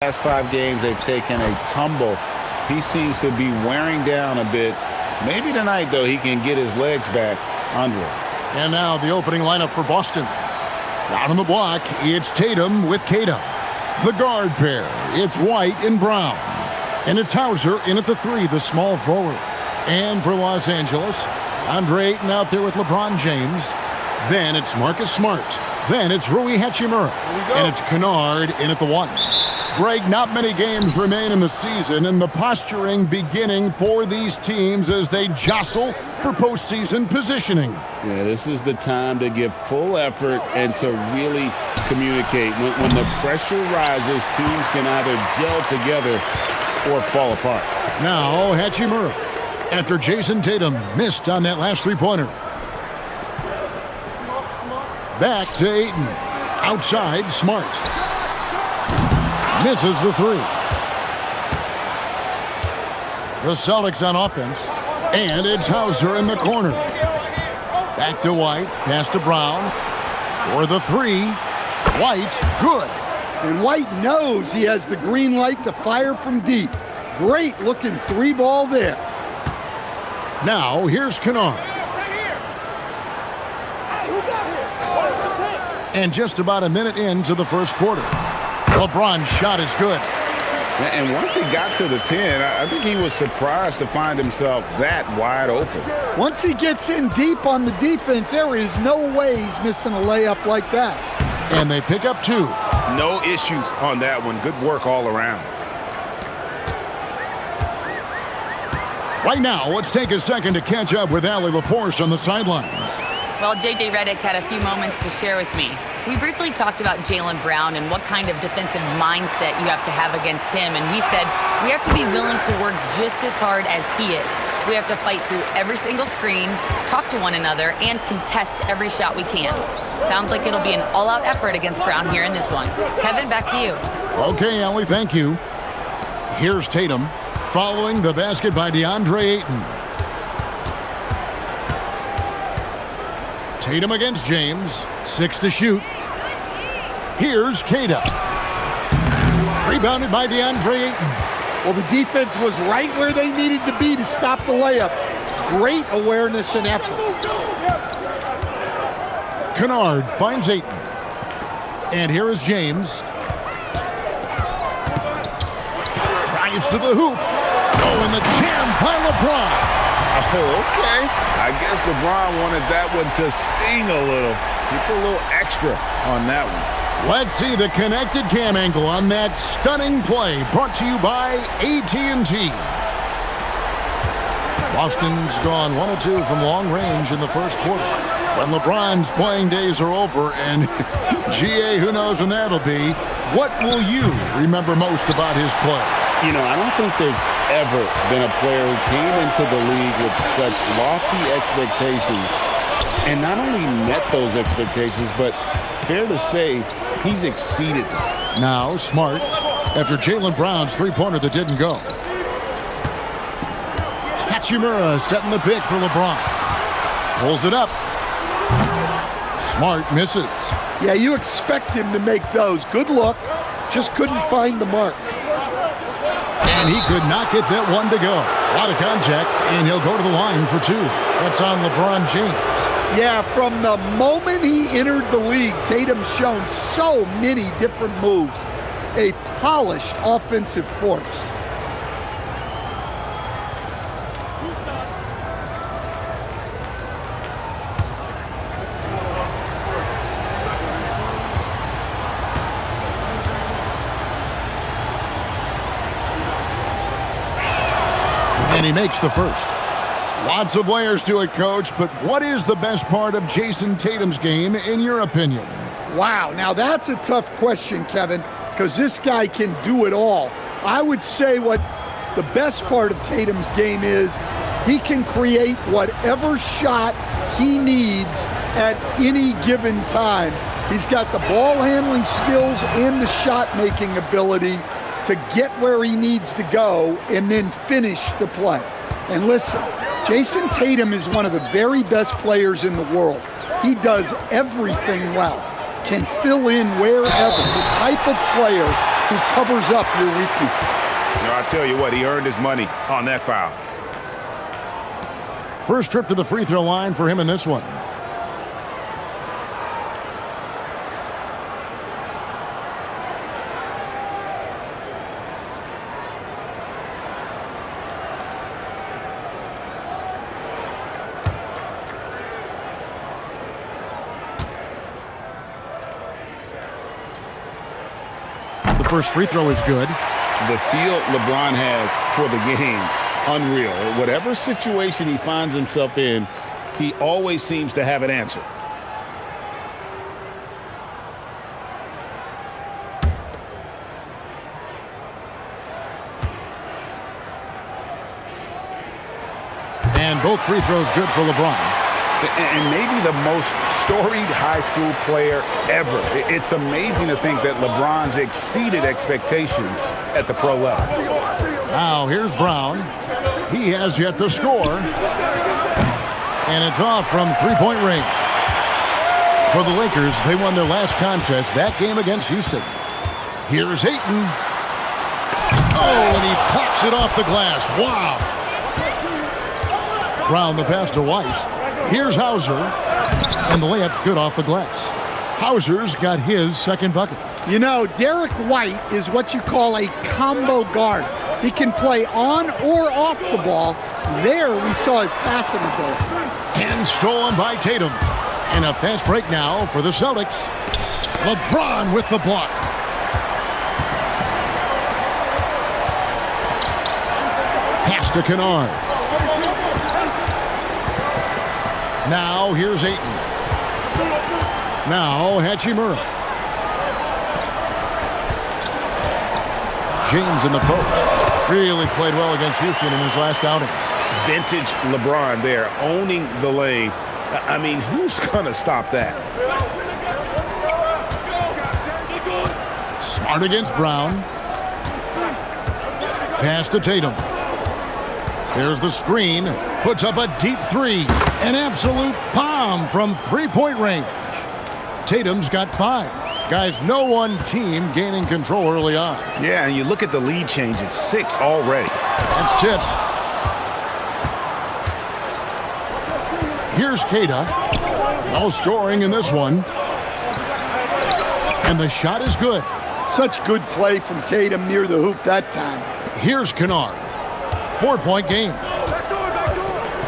Last 5 games, they've taken a tumble. He seems to be wearing down a bit. Maybe tonight, though, he can get his legs back under it. And now the opening lineup for Boston. Down on the block, it's Tatum with Kata. The guard pair, it's White and Brown. And it's Hauser in at the 3, the small forward. And for Los Angeles, Andre Ayton out there with LeBron James. Then it's Marcus Smart. Then it's Rui Hachimura. And it's Kennard in at the 1. Greg, not many games remain in the season, and the posturing beginning for these teams as they jostle for postseason positioning. Yeah, this is the time to give full effort and to really communicate. When the pressure rises, teams can either gel together or fall apart. Now, Hachimura, after Jason Tatum missed on that last three-pointer. Back to Ayton. Outside, Smart. Misses the 3. The Celtics on offense. And it's Hauser in the corner. Back to White. Pass to Brown. For the 3. White, good. And White knows he has the green light to fire from deep. Great looking 3-ball there. Now, here's Kennard. And just about a minute into the first quarter. LeBron's shot is good. And once he got to the 10, I think he was surprised to find himself that wide open. Once he gets in deep on the defense, there is no way he's missing a layup like that. And they pick up 2. No issues on that one. Good work all around. Right now, let's take a second to catch up with Allie LaForce on the sidelines. Well, J.J. Redick had a few moments to share with me. We briefly talked about Jaylen Brown and what kind of defensive mindset you have to have against him, and he said we have to be willing to work just as hard as he is. We have to fight through every single screen, talk to one another, and contest every shot we can. Sounds like it'll be an all-out effort against Brown here in this one. Kevin, back to you. Okay, Allie, thank you. Here's Tatum following the basket by DeAndre Ayton. Tatum against James. 6 to shoot. Here's Kata. Rebounded by DeAndre Ayton. Well, the defense was right where they needed to be to stop the layup. Great awareness and effort. Kennard finds Ayton. And here is James. Drives to the hoop. Oh, and the jam by LeBron. Oh, okay. I guess LeBron wanted that one to sting a little. Keep a little extra on that one. Let's see the connected cam angle on that stunning play, brought to you by AT&T. Boston's gone 1 of 2 from long range in the first quarter. When LeBron's playing days are over, and GA, who knows when that'll be, what will you remember most about his play? You know, I don't think there's ever been a player who came into the league with such lofty expectations and not only met those expectations, but fair to say, he's exceeded them. Now, Smart, after Jaylen Brown's three-pointer that didn't go. Hachimura setting the pick for LeBron. Pulls it up. Smart misses. Yeah, you expect him to make those. Good look. Just couldn't find the mark. And he could not get that one to go. A lot of contact, and he'll go to the line for 2. That's on LeBron James. Yeah, from the moment he entered the league, Tatum's shown so many different moves. A polished offensive force. And he makes the first. Lots of layers to it, Coach, but what is the best part of Jason Tatum's game, in your opinion? Wow, now that's a tough question, Kevin, because this guy can do it all. I would say what the best part of Tatum's game is he can create whatever shot he needs at any given time. He's got the ball handling skills and the shot making ability to get where he needs to go and then finish the play. And listen, Jason Tatum is one of the very best players in the world. He does everything well, can fill in wherever. The type of player who covers up your weaknesses. I tell you what, he earned his money on that foul. First trip to the free throw line for him in this one. The first free throw is good. The feel LeBron has for the game, unreal. Whatever situation he finds himself in, he always seems to have an answer. And both free throws good for LeBron. And maybe the most storied high school player ever. It's amazing to think that LeBron's exceeded expectations at the pro level. Now here's Brown. He has yet to score. And it's off from three-point range. For the Lakers, they won their last contest, that game against Houston. Here's Ayton. Oh, and he pocks it off the glass. Wow. Brown the pass to White. Here's Hauser. And the layup's good off the glass. Hauser's got his second bucket. You know, Derek White is what you call a combo guard. He can play on or off the ball. There we saw his passing ability. And stolen by Tatum. And a fast break now for the Celtics. LeBron with the block. Pass to Kennard. Now here's Ayton. Now Hachimura. James in the post. Really played well against Houston in his last outing. Vintage LeBron there, owning the lane. I mean, who's going to stop that? Smart against Brown. Pass to Tatum. There's the screen. Puts up a deep three. An absolute bomb from three-point range. Tatum's got 5. Guys, no one team gaining control early on. Yeah, and you look at the lead changes, 6 already. That's tipped. Here's Queta. No scoring in this one. And the shot is good. Such good play from Tatum near the hoop that time. Here's Kennard. 4-point game.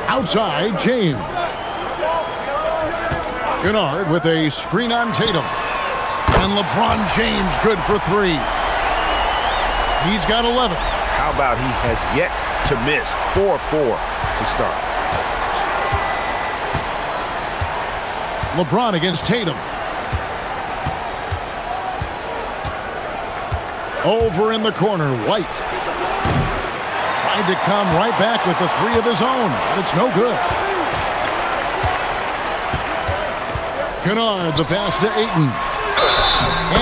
Outside, James. Kennard with a screen on Tatum. And LeBron James good for 3. He's got 11. How about he has yet to miss 4-4 to start. LeBron against Tatum. Over in the corner, White. Tried to come right back with the 3 of his own, but it's no good. Kennard, the pass to Ayton.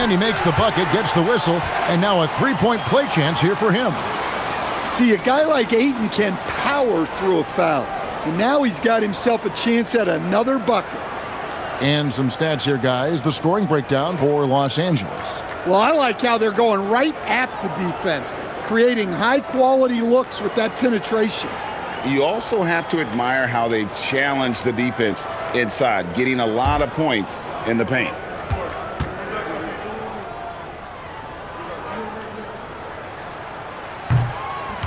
And he makes the bucket, gets the whistle, and now a 3-point play chance here for him. See, a guy like Ayton can power through a foul. And now he's got himself a chance at another bucket. And some stats here, guys. The scoring breakdown for Los Angeles. Well, I like how they're going right at the defense, creating high-quality looks with that penetration. You also have to admire how they've challenged the defense inside, getting a lot of points in the paint.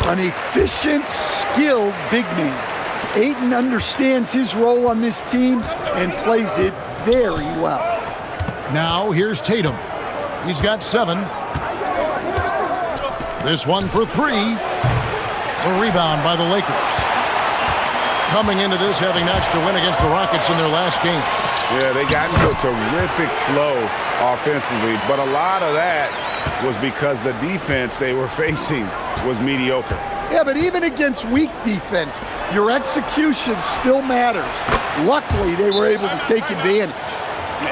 An efficient, skilled big man. Ayton understands his role on this team and plays it very well. Now here's Tatum. He's got 7. This one for 3. A rebound by the Lakers. Coming into this having notched a win against the Rockets in their last game. Yeah, they got into a terrific flow offensively, but a lot of that was because the defense they were facing was mediocre. Yeah, but even against weak defense, your execution still matters. Luckily, they were able to take advantage.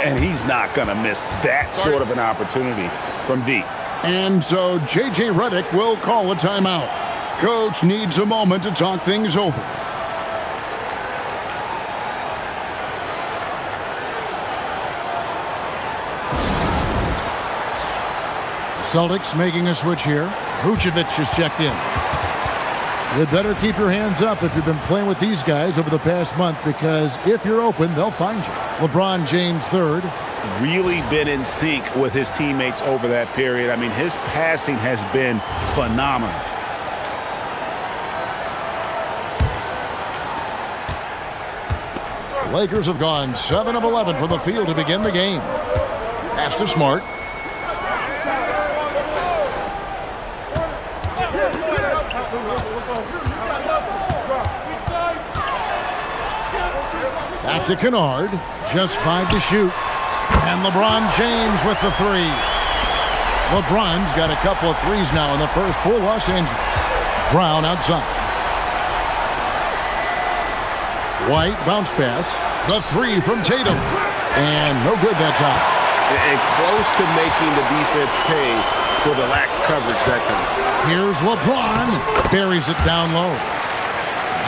And he's not going to miss that sort of an opportunity from deep. And so J.J. Redick will call a timeout. Coach needs a moment to talk things over. Celtics making a switch here. Vucevic is checked in. You'd better keep your hands up if you've been playing with these guys over the past month, because if you're open, they'll find you. LeBron James third. Really been in sync with his teammates over that period. I mean, his passing has been phenomenal. Lakers have gone 7 of 11 from the field to begin the game. Pass to Smart. Back to Kennard. Just 5 to shoot. And LeBron James with the three. LeBron's got a couple of threes now in the first for Los Angeles. Brown outside. White bounce pass. The three from Tatum. And no good that time. And close to making the defense pay for the lax coverage that time. Here's LeBron. Buries it down low.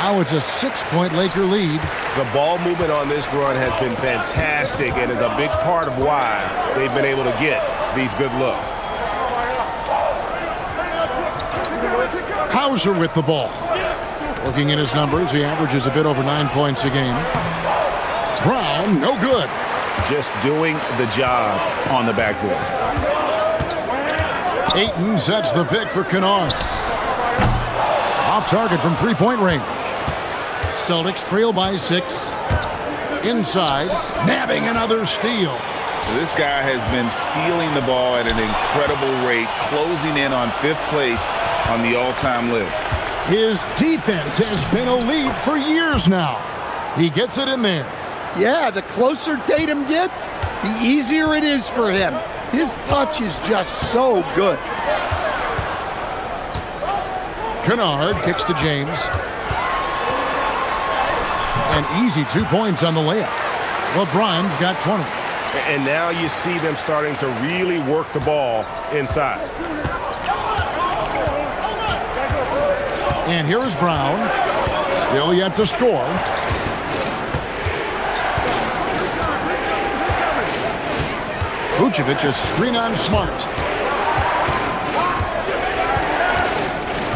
Now it's a 6-point Laker lead. The ball movement on this run has been fantastic and is a big part of why they've been able to get these good looks. Hauser with the ball. Looking at his numbers, he averages a bit over 9 points a game. Brown, no good. Just doing the job on the backboard. Ayton sets the pick for Kennard. Off target from three-point range. Celtics trail by 6. Inside, nabbing another steal. This guy has been stealing the ball at an incredible rate, closing in on 5th place on the all-time list. His defense has been elite for years now. He gets it in there. Yeah, the closer Tatum gets, the easier it is for him. His touch is just so good. Kennard kicks to James. An easy 2 points on the layup. LeBron's got 20. And now you see them starting to really work the ball inside. And here is Brown. Still yet to score. Vucevic a screen on Smart.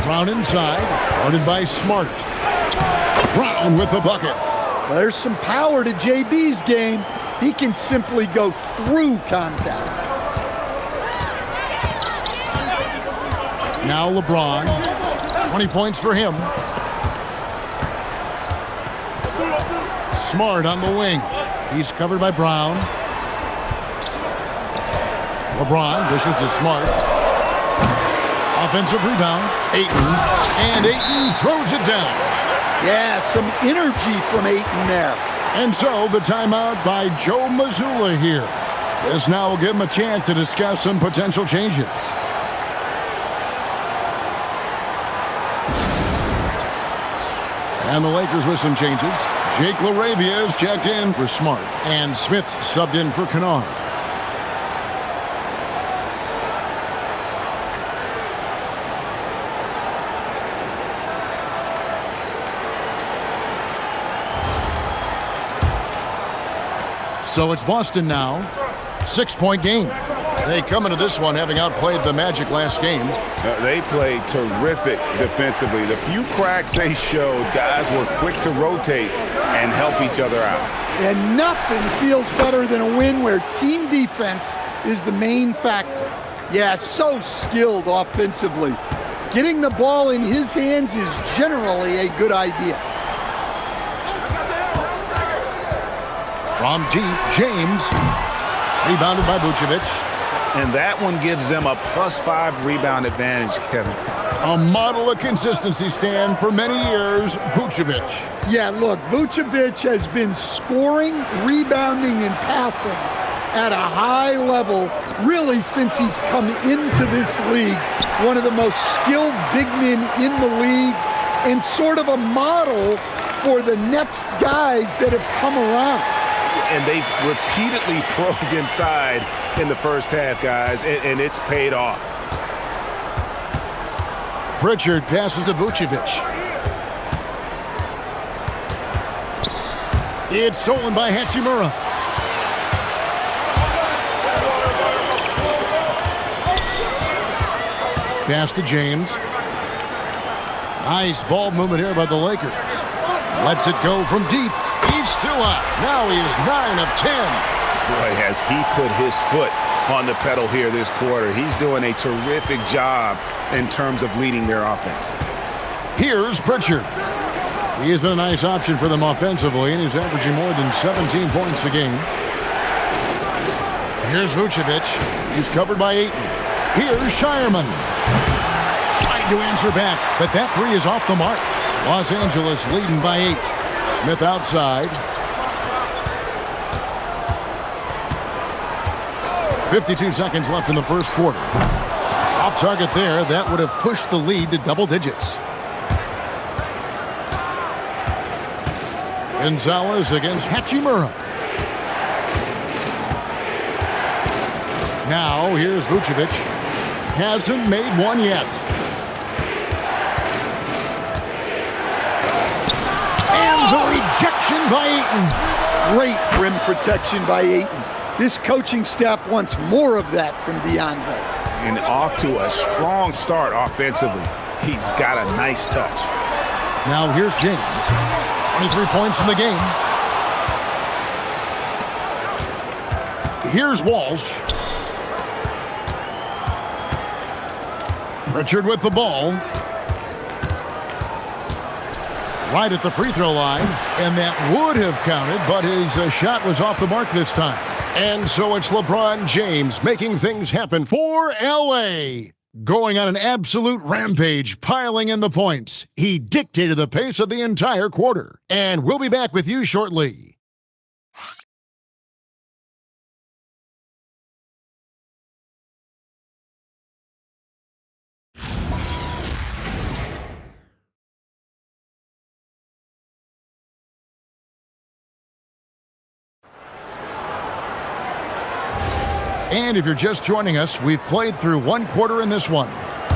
Brown inside, guarded by Smart. Brown with the bucket. Well, there's some power to JB's game. He can simply go through contact. Now LeBron. 20 points for him. Smart on the wing. He's covered by Brown. LeBron dishes to Smart. Offensive rebound. Ayton. And Ayton throws it down. Yeah, some energy from Ayton there. And so the timeout by Joe Mazzulla here. This now will give him a chance to discuss some potential changes. And the Lakers with some changes. Jake LaRavia is checked in for Smart. And Smith subbed in for Kennard. So it's Boston now. 6-point game. They come into this one having outplayed the Magic last game. They played terrific defensively. The few cracks they showed, guys were quick to rotate and help each other out. And nothing feels better than a win where team defense is the main factor. Yeah, so skilled offensively. Getting the ball in his hands is generally a good idea. From deep, James. Rebounded by Vucevic. And that one gives them a +5 rebound advantage, Kevin. A model of consistency, Stan, for many years, Vucevic. Yeah, look, Vucevic has been scoring, rebounding, and passing at a high level really since he's come into this league. One of the most skilled big men in the league and sort of a model for the next guys that have come around. And they've repeatedly probed inside in the first half, guys, and it's paid off. Pritchard passes to Vucevic. It's stolen by Hachimura. Pass to James. Nice ball movement here by the Lakers. Lets it go from deep. He's still out. Now he is 9 of 10. Boy, has he put his foot on the pedal here this quarter. He's doing a terrific job in terms of leading their offense. Here's Pritchard. He has been a nice option for them offensively, and he's averaging more than 17 points a game. Here's Vucevic. He's covered by Ayton. Here's Shireman. Trying to answer back, but that three is off the mark. Los Angeles leading by 8. Smith outside. 52 seconds left in the first quarter. Off target there. That would have pushed the lead to double digits. Gonzalez against Hachimura. Now here's Vucevic. Hasn't made one yet. And the rejection by Ayton. Great rim protection by Ayton. This coaching staff wants more of that from DeAndre. And off to a strong start offensively. He's got a nice touch. Now here's James. 23 points in the game. Here's Walsh. Pritchard with the ball. Right at the free throw line. And that would have counted, but his shot was off the mark this time. And so it's LeBron James making things happen for LA. Going on an absolute rampage, piling in the points. He dictated the pace of the entire quarter. And we'll be back with you shortly. And if you're just joining us, we've played through one quarter in this one.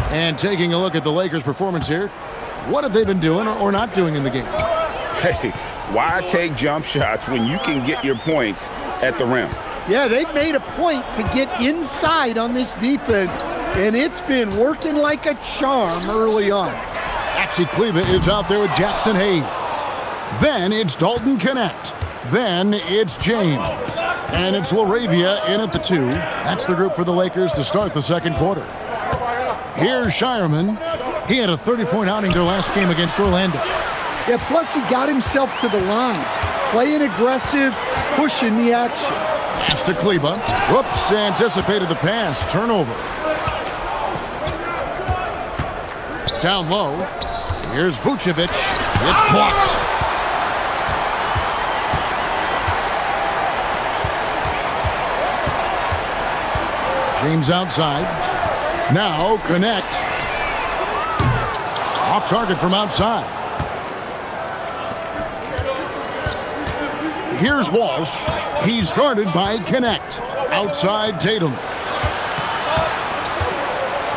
And taking a look at the Lakers' performance here, what have they been doing or not doing in the game? Hey, why take jump shots when you can get your points at the rim? Yeah, they've made a point to get inside on this defense, and it's been working like a charm early on. Maxi Kleber is out there with Jackson Hayes. Then it's Dalton Connect. Then it's James. And it's LaRavia in at the 2. That's the group for the Lakers to start the second quarter. Here's Shireman. He had a 30-point outing their last game against Orlando. Yeah, plus he got himself to the line. Playing aggressive, pushing the action. Pass to Kleber. Whoops, anticipated the pass. Turnover. Down low. Here's Vucevic. It's blocked. James outside. Now Connect. Off target from outside. Here's Walsh. He's guarded by Connect. Outside Tatum.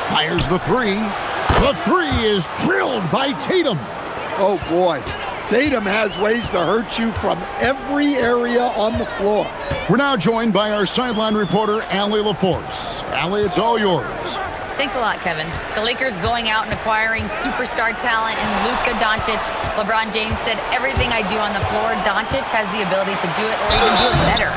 Fires the 3. The 3 is drilled by Tatum. Oh boy. Tatum has ways to hurt you from every area on the floor. We're now joined by our sideline reporter, Allie LaForce. Allie, it's all yours. Thanks a lot, Kevin. The Lakers going out and acquiring superstar talent in Luka Doncic. LeBron James said, everything I do on the floor, Doncic has the ability to do it or even do it better.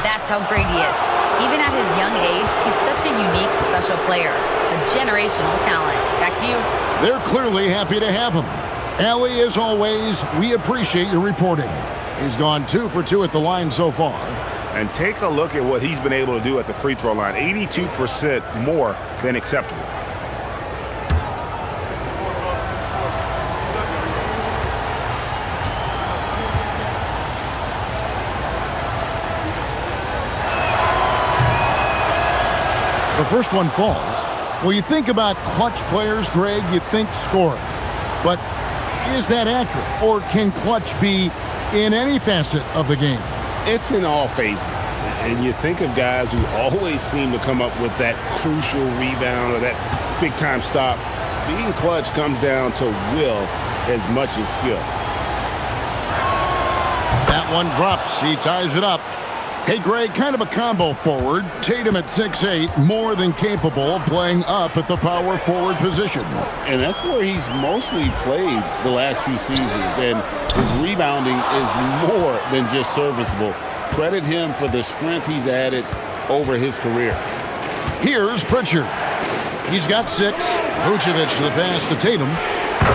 That's how great he is. Even at his young age, he's such a unique, special player. A generational talent. Back to you. They're clearly happy to have him. Allie, as always, we appreciate your reporting. He's gone 2 for 2 at the line so far. And take a look at what he's been able to do at the free throw line. 82% more than acceptable. The first one falls. Well, you think about clutch players, Greg, you think scoring. But is that accurate? Or can clutch be in any facet of the game? It's in all phases. And you think of guys who always seem to come up with that crucial rebound or that big-time stop. Being clutch comes down to will as much as skill. That one drops. He ties it up. Hey, Greg, kind of a combo forward. Tatum at 6'8", more than capable of playing up at the power forward position. And that's where he's mostly played the last few seasons. And his rebounding is more than just serviceable. Credit him for the strength he's added over his career. Here's Pritchard. He's got 6. Vucevic the pass to Tatum.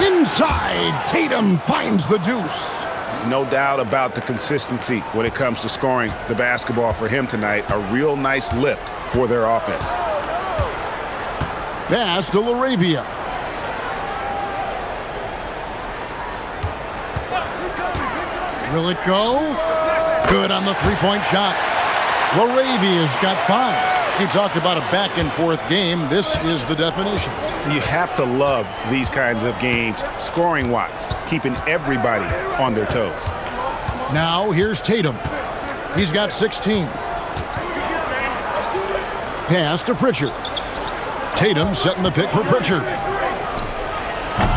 Inside, Tatum finds the deuce. No doubt about the consistency when it comes to scoring the basketball for him tonight. A real nice lift for their offense. Pass to LaRavia. Will it go? Good on the three-point shot. LaRavia's got 5. He talked about a back-and-forth game. This is the definition. You have to love these kinds of games, scoring-wise, keeping everybody on their toes. Now here's Tatum. He's got 16. Pass to Pritchard. Tatum setting the pick for Pritchard.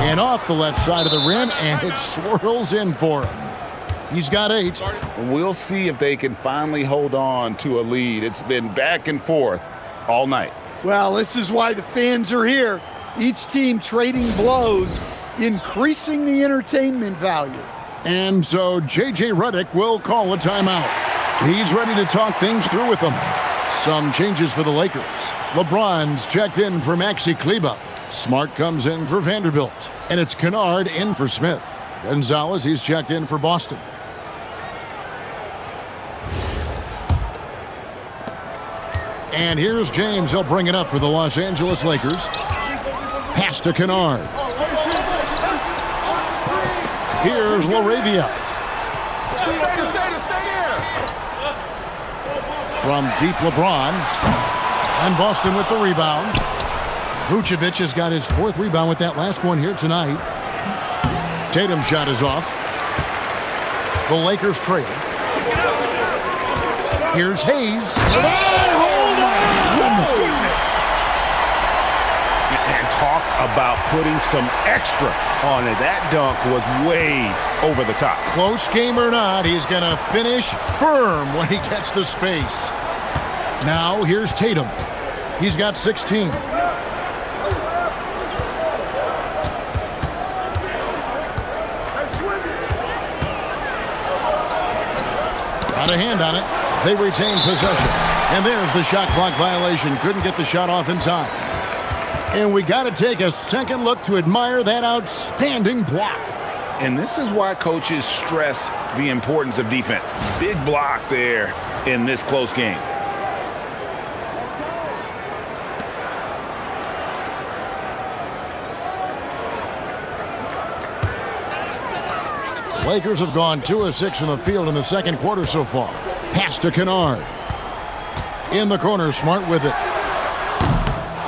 And off the left side of the rim, and it swirls in for him. He's got 8. We'll see if they can finally hold on to a lead. It's been back and forth all night. Well, this is why the fans are here. Each team trading blows, increasing the entertainment value. And so J.J. Redick will call a timeout. He's ready to talk things through with them. Some changes for the Lakers. LeBron's checked in for Maxi Kleber. Smart comes in for Vanderbilt. And it's Kennard in for Smith. Gonzalez, he's checked in for Boston. And here's James. He'll bring it up for the Los Angeles Lakers. Pass to Kennard. Here's LaRavia. From deep, LeBron. And Boston with the rebound. Vucevic has got his 4th rebound with that last one here tonight. Tatum's shot is off. The Lakers trail. Here's Hayes. And talk about putting some extra on it. That dunk was way over the top. Close game or not, he's going to finish firm when he gets the space. Now here's Tatum. He's got 16. Got a hand on it. They retain possession. And there's the shot clock violation. Couldn't get the shot off in time. And we got to take a second look to admire that outstanding block. And this is why coaches stress the importance of defense. Big block there in this close game. The Lakers have gone 2 of 6 in the field in the second quarter so far. Pass to Kennard. In the corner, Smart with it.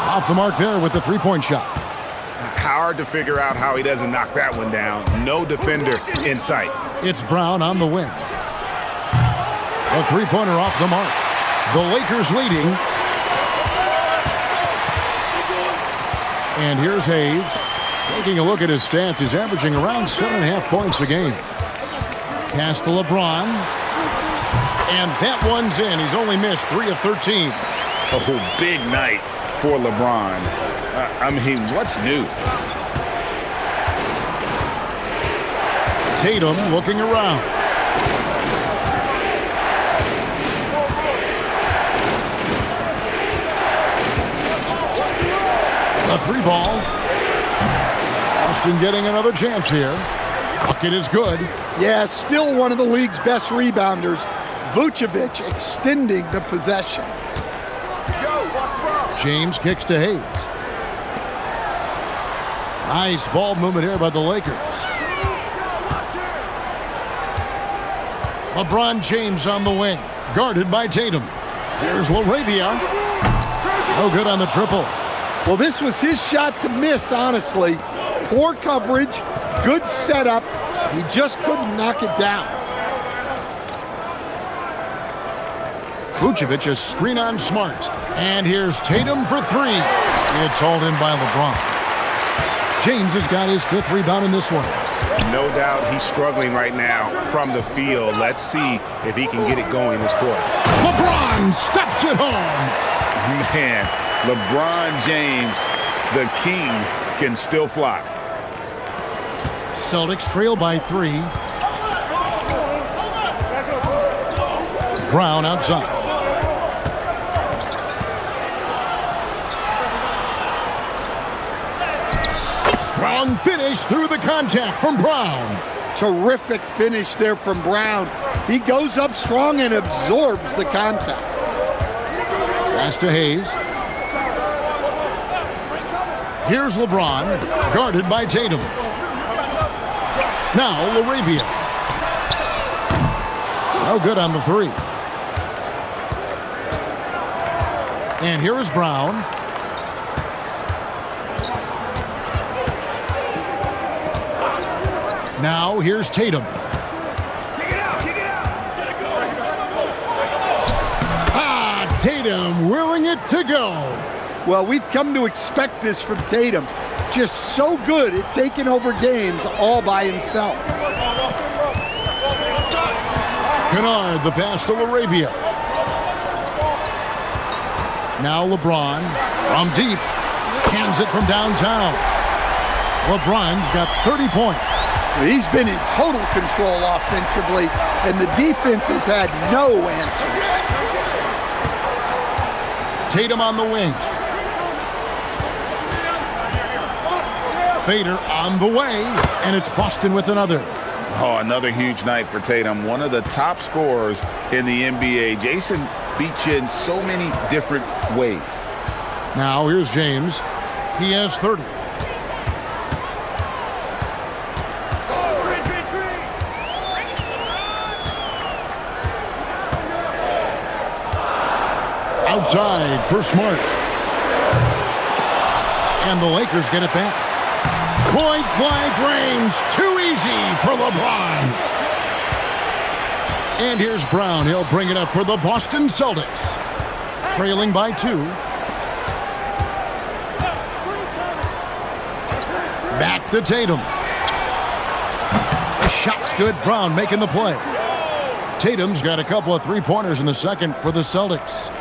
Off the mark there with the three-point shot. Hard to figure out how he doesn't knock that one down. No defender in sight. It's Brown on the wing. A three-pointer off the mark. The Lakers leading. And here's Hayes. Taking a look at his stats, he's averaging around 7.5 points a game. Pass to LeBron. And that one's in. He's only missed 3 of 13. Oh, big night for LeBron. I mean, what's new? Tatum looking around. A 3-ball. Boston getting another chance here. Bucket is good. Yeah, still one of the league's best rebounders. Vucevic extending the possession. James kicks to Hayes. Nice ball movement here by the Lakers. LeBron James on the wing, guarded by Tatum. Here's LaRavia. No good on the triple. Well, this was his shot to miss, honestly. Poor coverage, good setup. He just couldn't knock it down. Vucevic, a screen on Smart. And here's Tatum for 3. It's hauled in by LeBron. James has got his 5th rebound in this one. No doubt he's struggling right now from the field. Let's see if he can get it going this quarter. LeBron steps it home. Man, LeBron James, the king, can still fly. Celtics trail by 3. Brown outside. Strong finish through the contact from Brown. Terrific finish there from Brown. He goes up strong and absorbs the contact. Pass to Hayes. Here's LeBron, guarded by Tatum. Now LaRavia. No good on the 3. And here is Brown. Now here's Tatum. Tatum willing it to go. Well, we've come to expect this from Tatum. Just so good at taking over games all by himself. Kennard, the pass to LaRavia. Now LeBron from deep. Hands it from downtown. LeBron's got 30 points. He's been in total control offensively, and the defense has had no answers. Tatum on the wing. Fader on the way, and it's Boston with another. Oh, another huge night for Tatum. One of the top scorers in the NBA. Jason beat you in so many different ways. Now here's James. He has 30. Outside for Smart. And the Lakers get it back. Point blank range. Too easy for LeBron. And here's Brown. He'll bring it up for the Boston Celtics. Trailing by 2. Back to Tatum. The shot's good. Brown making the play. Tatum's got a couple of three-pointers in the second for the Celtics.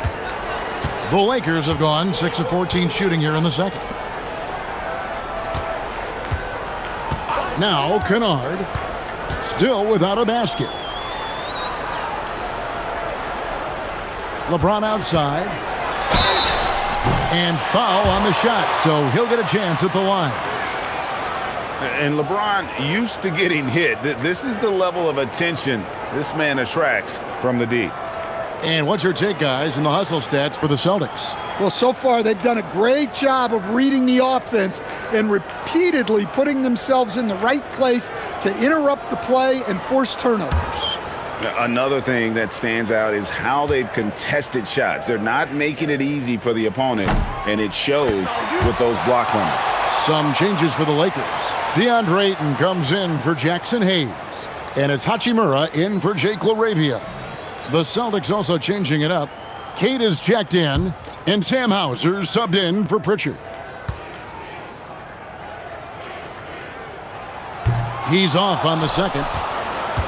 The Lakers have gone 6 of 14 shooting here in the second. Now Kennard, still without a basket. LeBron outside. And foul on the shot, so he'll get a chance at the line. And LeBron used to getting hit. This is the level of attention this man attracts from the D. And what's your take, guys, in the hustle stats for the Celtics? Well, so far they've done a great job of reading the offense and repeatedly putting themselves in the right place to interrupt the play and force turnovers. Another thing that stands out is how they've contested shots. They're not making it easy for the opponent, and it shows with those block numbers. Some changes for the Lakers. DeAndre Ayton comes in for Jackson Hayes. And it's Hachimura in for Jake LaRavia. The Celtics also changing it up. Kate is checked in, and Sam Hauser subbed in for Pritchard. He's off on the second.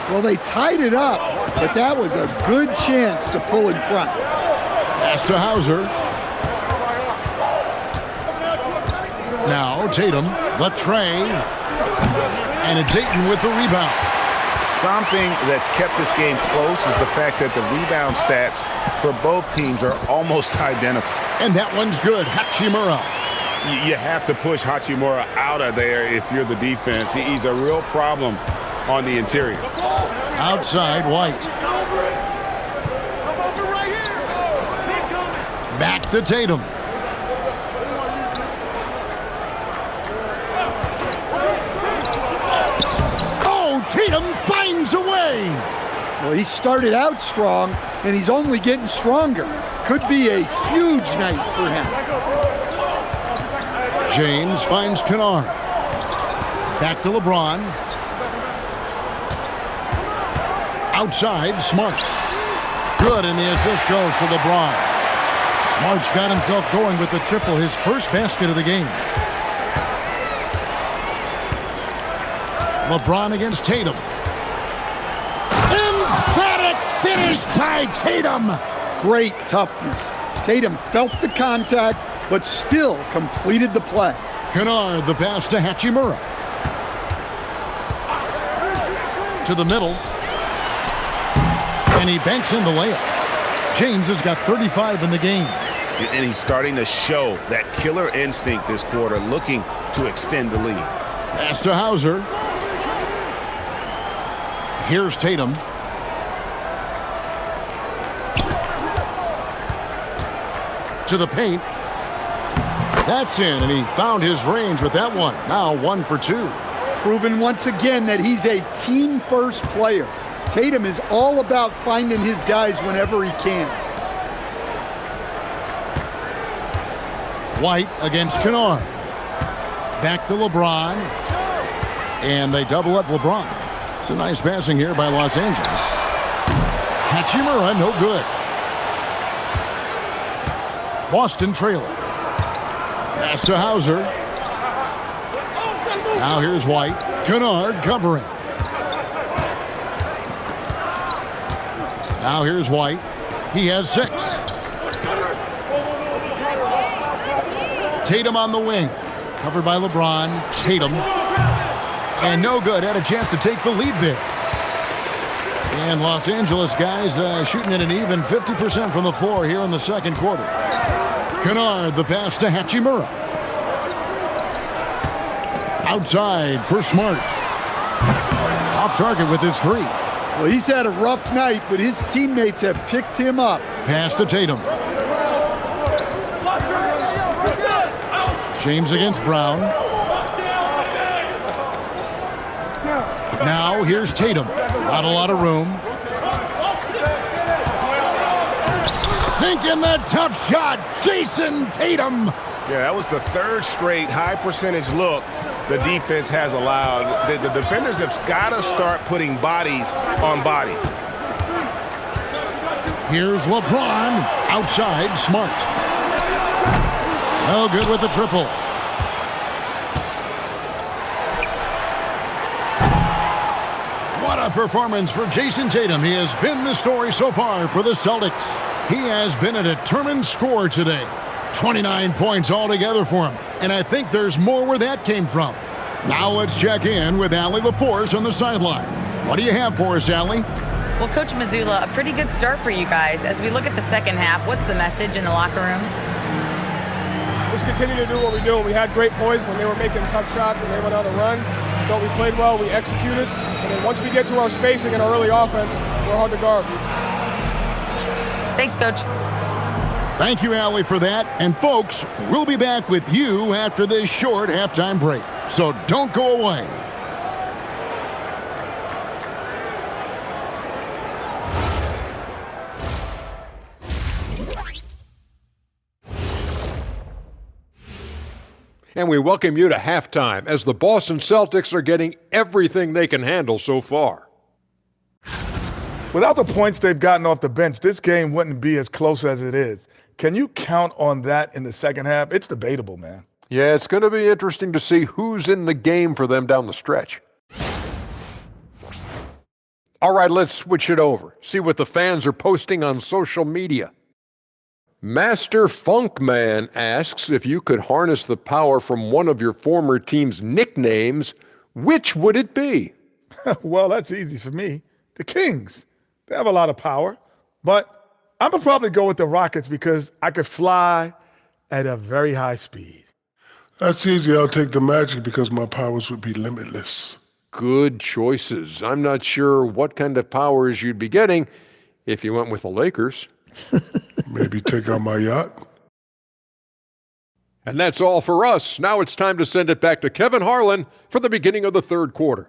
Well, they tied it up, but that was a good chance to pull in front. Pass to Hauser. Now Tatum, the tray, and it's Ayton with the rebound. Something that's kept this game close is the fact that the rebound stats for both teams are almost identical. And that one's good. Hachimura. You have to push Hachimura out of there if you're the defense. He's a real problem on the interior. Outside, White. Back to Tatum. Oh, Tatum finds a way. Well, he started out strong, and he's only getting stronger. Could be a huge night for him. James finds Kennard. Back to LeBron. Outside, Smart. Good, and the assist goes to LeBron. Smart's got himself going with the triple, his first basket of the game. LeBron against Tatum. Emphatic finish by Tatum. Great toughness. Tatum felt the contact, but still completed the play. Kennard, the pass to Hachimura. To the middle. And he banks in the layup. James has got 35 in the game. And he's starting to show that killer instinct this quarter, looking to extend the lead. Pass to Hauser. Here's Tatum. To the paint. That's in, and he found his range with that one. Now 1 for 2. Proven once again that he's a team-first player. Tatum is all about finding his guys whenever he can. White against Kennard. Back to LeBron. And they double up LeBron. It's a nice passing here by Los Angeles. Hachimura, no good. Boston trailer. Pass to Hauser. Now here's White. Kennard covering. Now here's White. He has 6. Tatum on the wing. Covered by LeBron. Tatum. And no good. Had a chance to take the lead there. And Los Angeles guys shooting at an even 50% from the floor here in the second quarter. Kennard, the pass to Hachimura. Outside for Smart. Off target with his 3. Well, he's had a rough night, but his teammates have picked him up. Pass to Tatum. James against Brown. Now here's Tatum. Not a lot of room. Sinking the tough shot. Jason Tatum. Yeah, that was the 3rd straight high percentage look the defense has allowed. The defenders have got to start putting bodies on bodies. Here's LeBron. Outside, Smart. No good with the triple. What a performance for Jason Tatum. He has been the story so far for the Celtics. He has been a determined scorer today. 29 points altogether for him. And I think there's more where that came from. Now let's check in with Allie LaForce on the sideline. What do you have for us, Allie? Well, Coach Mazzulla, a pretty good start for you guys. As we look at the second half, what's the message in the locker room? Just continue to do what we do. We had great poise when they were making tough shots and they went on a run. Thought we played well, we executed. And then once we get to our spacing and our early offense, we're hard to guard. Thanks, Coach. Thank you, Allie, for that. And folks, we'll be back with you after this short halftime break. So don't go away. And we welcome you to halftime as the Boston Celtics are getting everything they can handle so far. Without the points they've gotten off the bench, this game wouldn't be as close as it is. Can you count on that in the second half? It's debatable, man. Yeah, it's going to be interesting to see who's in the game for them down the stretch. All right, let's switch it over. See what the fans are posting on social media. Master Funkman asks if you could harness the power from one of your former team's nicknames, which would it be? Well, that's easy for me. The Kings. They have a lot of power. But I'm going to probably go with the Rockets because I could fly at a very high speed. That's easy. I'll take the Magic because my powers would be limitless. Good choices. I'm not sure what kind of powers you'd be getting if you went with the Lakers. Maybe take out my yacht. And that's all for us. Now it's time to send it back to Kevin Harlan for the beginning of the third quarter.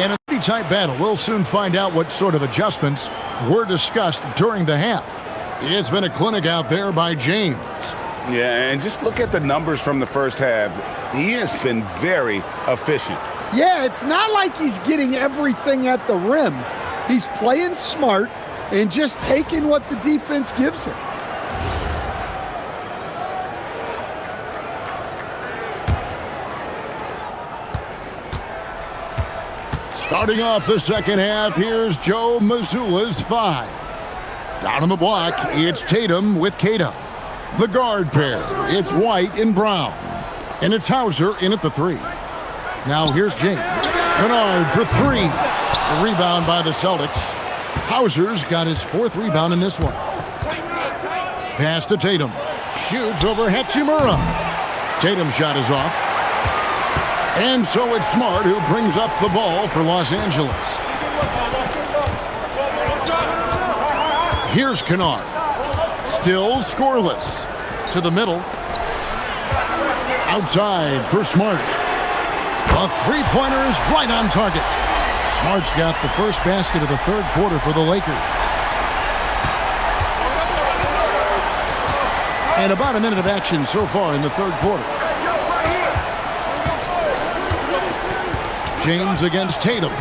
In a pretty tight battle, we'll soon find out what sort of adjustments were discussed during the half. It's been a clinic out there by James. Yeah, and just look at the numbers from the first half. He has been very efficient. Yeah, it's not like he's getting everything at the rim. He's playing smart and just taking what the defense gives him. Starting off the second half, here's Joe Mazzulla's 5. Down on the block, it's Tatum with Keita. The guard pair, it's White and Brown. And it's Hauser in at the 3. Now here's James. Kennard for 3. The rebound by the Celtics. Hauser's got his 4th rebound in this one. Pass to Tatum. Shoots over Hachimura. Tatum's shot is off. And so it's Smart who brings up the ball for Los Angeles. Here's Kennard. Still scoreless. To the middle. Outside for Smart. A three-pointer is right on target. Smart's got the first basket of the third quarter for the Lakers. And about a minute of action so far in the third quarter. James against Tatum.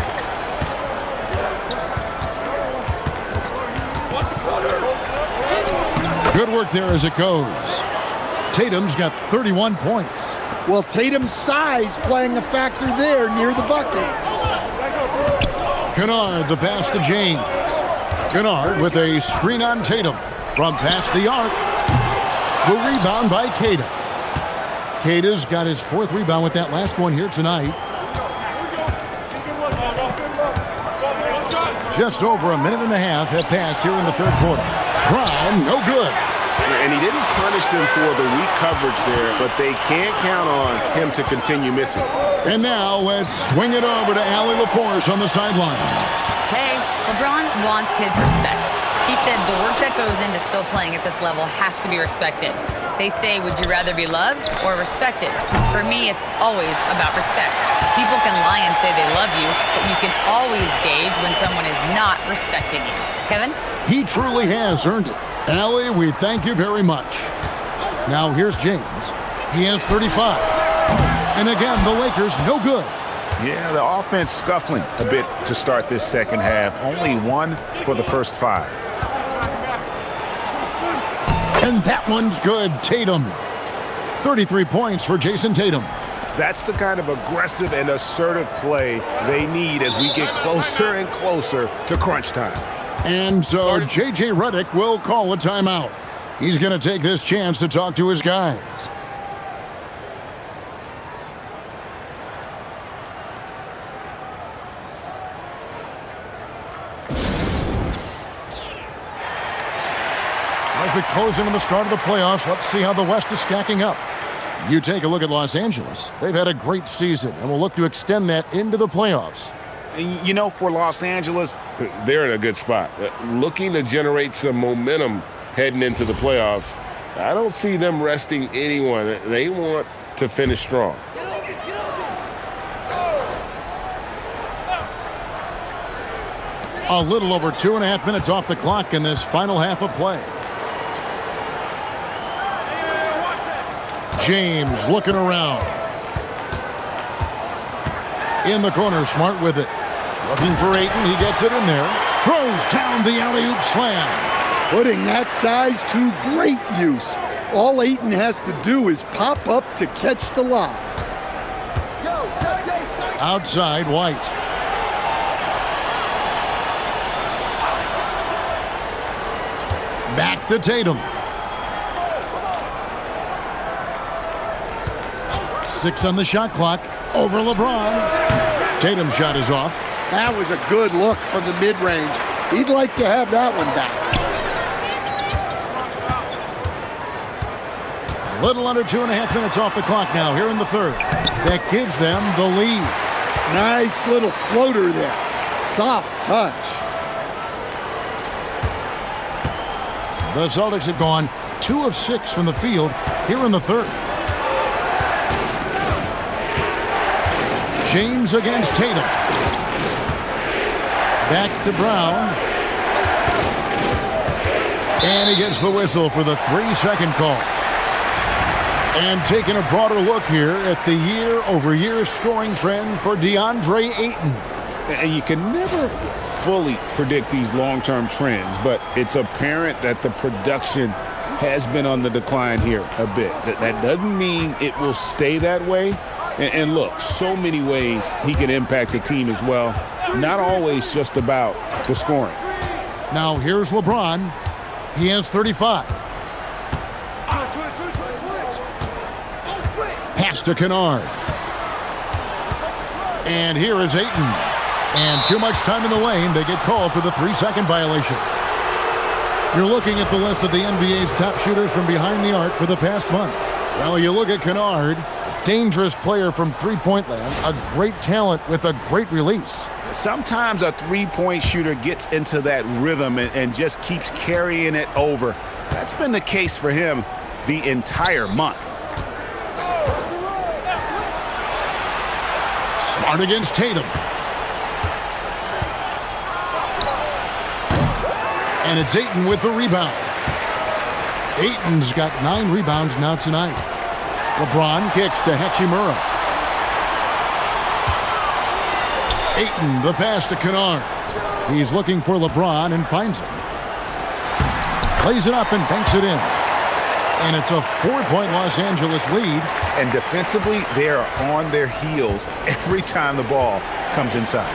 Good work there as it goes. Tatum's got 31 points. Well, Tatum's size playing a factor there near the bucket. Kennard, the pass to James. Kennard with a screen on Tatum from past the arc. The rebound by Keita. Keita's got his 4th rebound with that last one here tonight. Just over a minute and a half have passed here in the third quarter. Brown, no good. And he didn't punish them for the weak coverage there, but they can't count on him to continue missing. And now let's swing it over to Allie LaForce on the sideline. Hey, LeBron wants his respect. He said the work that goes into still playing at this level has to be respected. They say, would you rather be loved or respected? For me, it's always about respect. People can lie and say they love you, but you can always gauge when someone is not respecting you. Kevin? He truly has earned it. Allie, we thank you very much. Now here's James. He has 35. And again, the Lakers no good. Yeah, the offense scuffling a bit to start this second half. Only 1 for the first 5. And that one's good. Tatum. 33 points for Jason Tatum. That's the kind of aggressive and assertive play they need as we get closer and closer to crunch time. And so J.J. Redick will call a timeout. He's going to take this chance to talk to his guys. As we close in on the start of the playoffs, let's see how the West is stacking up. You take a look at Los Angeles. They've had a great season and will look to extend that into the playoffs. You know, for Los Angeles, They're in a good spot. Looking to generate some momentum heading into the playoffs. I don't see them resting anyone. They want to finish strong. A little over 2.5 minutes off the clock in this final half of play. James looking around. In the corner, Smart with it. Looking for Ayton, he gets it in there. Throws down the alley-oop slam. Putting that size to great use. All Ayton has to do is pop up to catch the lob. Outside, White. Back to Tatum. 6 on the shot clock. Over LeBron. Tatum's shot is off. That was a good look from the mid-range. He'd like to have that one back. A little under 2.5 minutes off the clock now here in the third. That gives them the lead. Nice little floater there. Soft touch. The Celtics have gone 2 of 6 from the field here in the third. James against Tatum. Back to Brown. And he gets the whistle for the 3-second call. And taking a broader look here at the year-over-year scoring trend for DeAndre Ayton. And you can never fully predict these long-term trends, but it's apparent that the production has been on the decline here a bit. That doesn't mean it will stay that way. And look, so many ways he can impact the team as well. Not always just about the scoring. Now here's LeBron. He has 35. Pass to Kennard. And here is Ayton. And too much time in the lane. They get called for the 3-second violation. You're looking at the list of the NBA's top shooters from behind the arc for the past month. Well, you look at Kennard, a dangerous player from three-point land, a great talent with a great release. Sometimes a three-point shooter gets into that rhythm and just keeps carrying it over. That's been the case for him the entire month. Smart against Tatum. And it's Ayton with the rebound. Ayton's got 9 rebounds now tonight. LeBron kicks to Hachimura. Ayton, the pass to Kennard. He's looking for LeBron and finds him. Plays it up and banks it in. And it's a 4-point Los Angeles lead. And defensively, they are on their heels every time the ball comes inside.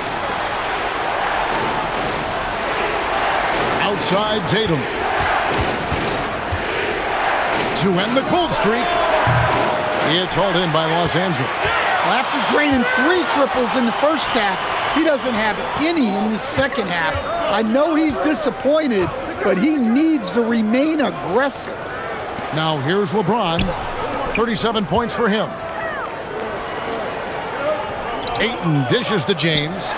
Outside Tatum. To end the cold streak. It's hauled in by Los Angeles. Well, after draining 3 triples in the first half, he doesn't have any in the second half. I know he's disappointed, but he needs to remain aggressive. Now here's LeBron. 37 points for him. Ayton dishes to James.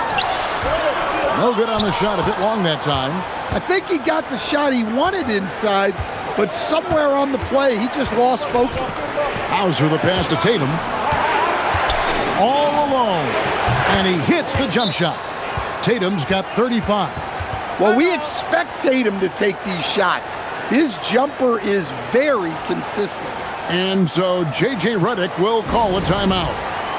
No good on the shot, a bit long that time. I think he got the shot he wanted inside, but somewhere on the play, he just lost focus. Hauser the pass to Tatum. All alone. And he hits the jump shot. Tatum's got 35. Well, we expect Tatum to take these shots. His jumper is very consistent. And so J.J. Redick will call a timeout.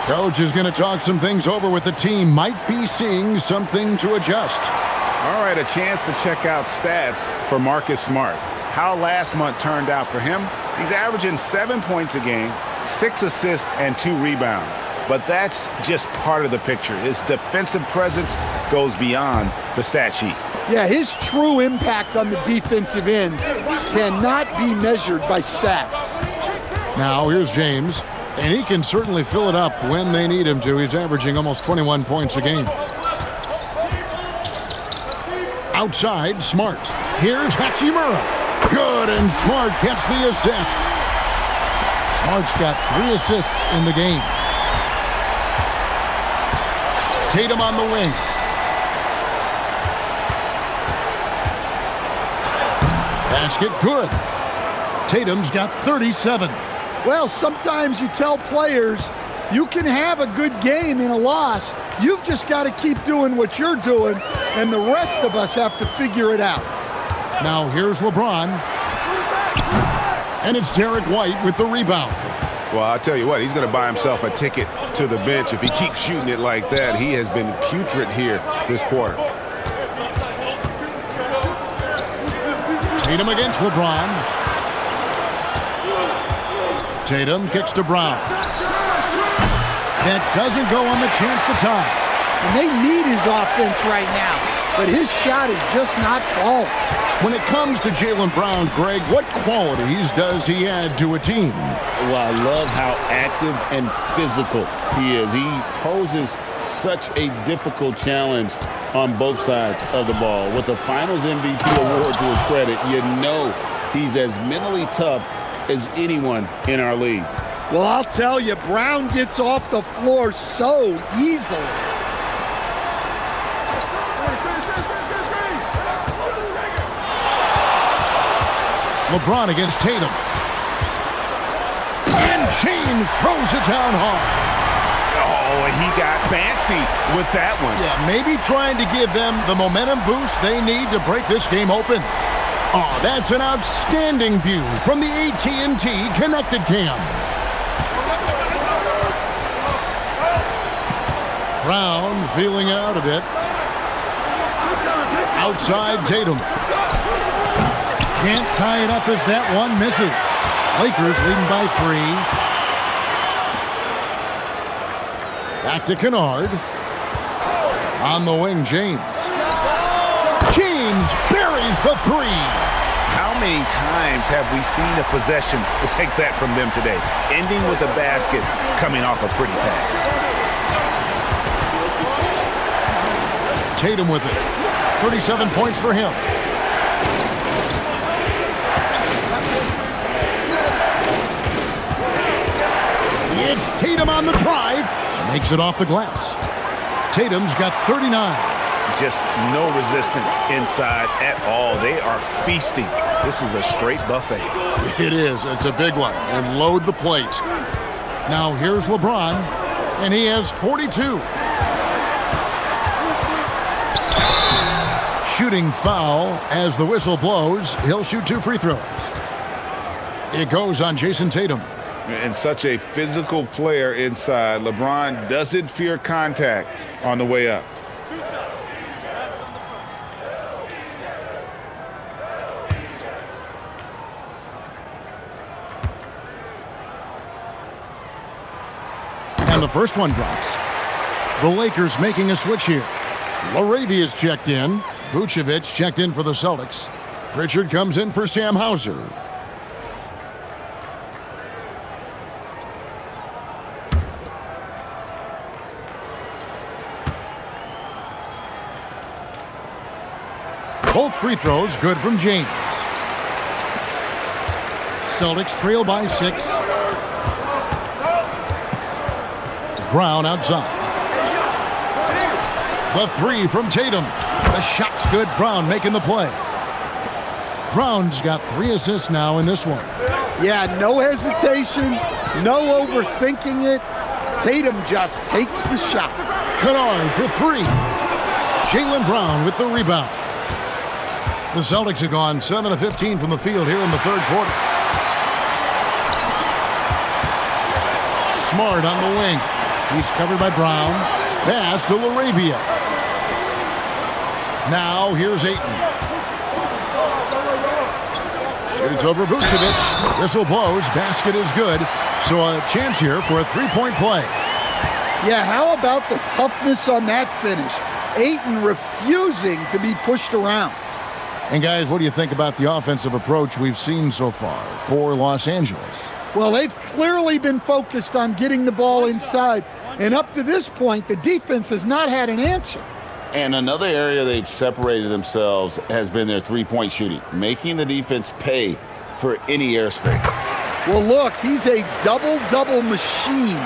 Coach is going to talk some things over with the team. Might be seeing something to adjust. All right, a chance to check out stats for Marcus Smart. How last month turned out for him? He's averaging 7 points a game, 6 assists, and 2 rebounds. But that's just part of the picture. His defensive presence goes beyond the stat sheet. Yeah, his true impact on the defensive end cannot be measured by stats. Now here's James, and he can certainly fill it up when they need him to. He's averaging almost 21 points a game. Outside, Smart. Here's Hachimura. Good, and Smart gets the assist. Smart's got 3 assists in the game. Tatum on the wing. Basket good. Tatum's got 37. Well, sometimes you tell players you can have a good game in a loss. You've just got to keep doing what you're doing, and the rest of us have to figure it out. Now here's LeBron. And it's Derek White with the rebound. Well, I'll tell you what, he's going to buy himself a ticket to the bench if he keeps shooting it like that. He has been putrid here this quarter. Tatum against LeBron. Tatum kicks to Brown. That doesn't go on the chance to tie. And they need his offense right now, but his shot is just not falling. When it comes to Jaylen Brown, Greg, what qualities does he add to a team? Well, I love how active and physical he is. He poses such a difficult challenge on both sides of the ball. With a Finals MVP award to his credit, you know he's as mentally tough as anyone in our league. Well, I'll tell you, Brown gets off the floor so easily. LeBron against Tatum. And James throws it down hard. Oh, he got fancy with that one. Yeah, maybe trying to give them the momentum boost they need to break this game open. Oh, that's an outstanding view from the AT&T Connected Cam. Brown feeling out a bit. Outside Tatum. Can't tie it up as that one misses. Lakers leading by 3. Back to Kennard. On the wing, James. James buries the 3. How many times have we seen a possession like that from them today? Ending with a basket, coming off a pretty pass. Tatum with it. 37 points for him. It's Tatum on the drive. Makes it off the glass. Tatum's got 39. Just no resistance inside at all. They are feasting. This is a straight buffet. It is. It's a big one. And load the plate. Now here's LeBron, and he has 42. Shooting foul as the whistle blows. He'll shoot 2 free throws. It goes on Jason Tatum. And such a physical player inside. LeBron doesn't fear contact on the way up. And the first one drops. The Lakers making a switch here. Laravia's checked in. Vucevic checked in for the Celtics. Pritchard comes in for Sam Hauser. Both free throws good from James. Celtics trail by 6. Brown outside. The 3 from Tatum. The shot's good. Brown making the play. Brown's got 3 assists now in this one. Yeah, no hesitation, no overthinking it. Tatum just takes the shot. Kennard for 3. Jaylen Brown with the rebound. The Celtics have gone 7 of 15 from the field here in the third quarter. Smart on the wing. He's covered by Brown. Pass to Laravia. Now here's Ayton. Shoots over Vucevic. Whistle blows. Basket is good. So a chance here for a 3-point play. Yeah, how about the toughness on that finish? Ayton refusing to be pushed around. And guys, what do you think about the offensive approach we've seen so far for Los Angeles? Well, they've clearly been focused on getting the ball inside. And up to this point, the defense has not had an answer. And another area they've separated themselves has been their three-point shooting, making the defense pay for any airspace. Well, look, he's a double-double machine.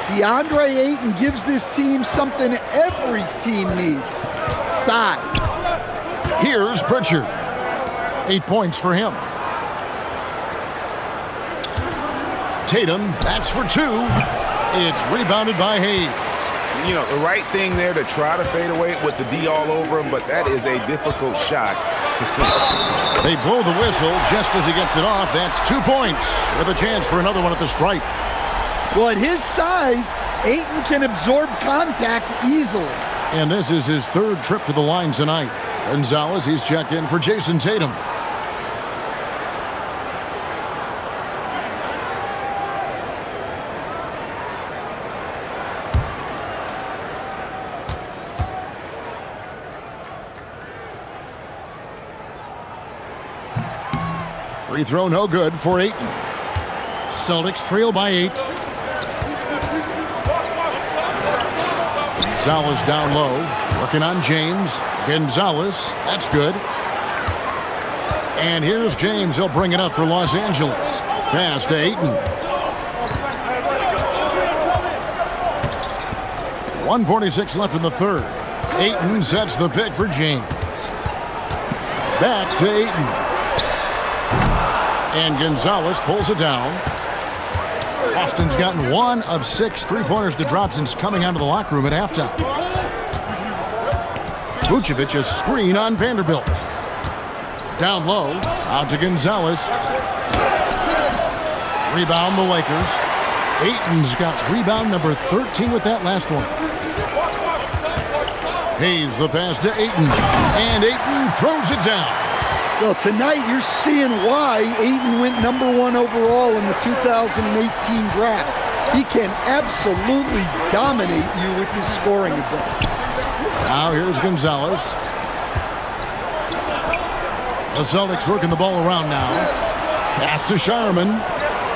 DeAndre Ayton gives this team something every team needs: size. Here's Pritchard. 8 points for him. Tatum, that's for 2. It's rebounded by Hayes. You know, the right thing there to try to fade away with the D all over him, but that is a difficult shot to see. They blow the whistle just as he gets it off. That's 2 points with a chance for another one at the stripe. Well, at his size, Ayton can absorb contact easily. And this is his 3rd trip to the line tonight. Gonzalez, he's checked in for Jason Tatum. Free throw no good for Ayton. Celtics trail by 8. Gonzalez down low, working on James. Gonzalez, that's good. And here's James. He'll bring it up for Los Angeles. Pass to Ayton. 1:46 left in the third. Ayton sets the pick for James. Back to Ayton. And Gonzalez pulls it down. Boston's gotten 1 of 6 3-pointers to drop since coming out of the locker room at halftime. Vucevic a screen on Vanderbilt. Down low, out to Gonzalez. Rebound the Lakers. Ayton's got rebound number 13 with that last one. Hayes the pass to Ayton. And Ayton throws it down. Well, tonight you're seeing why Ayton went #1 overall in the 2018 draft. He can absolutely dominate you with his scoring ability. Now here's Gonzalez. The Celtics working the ball around now. Pass to Sharman.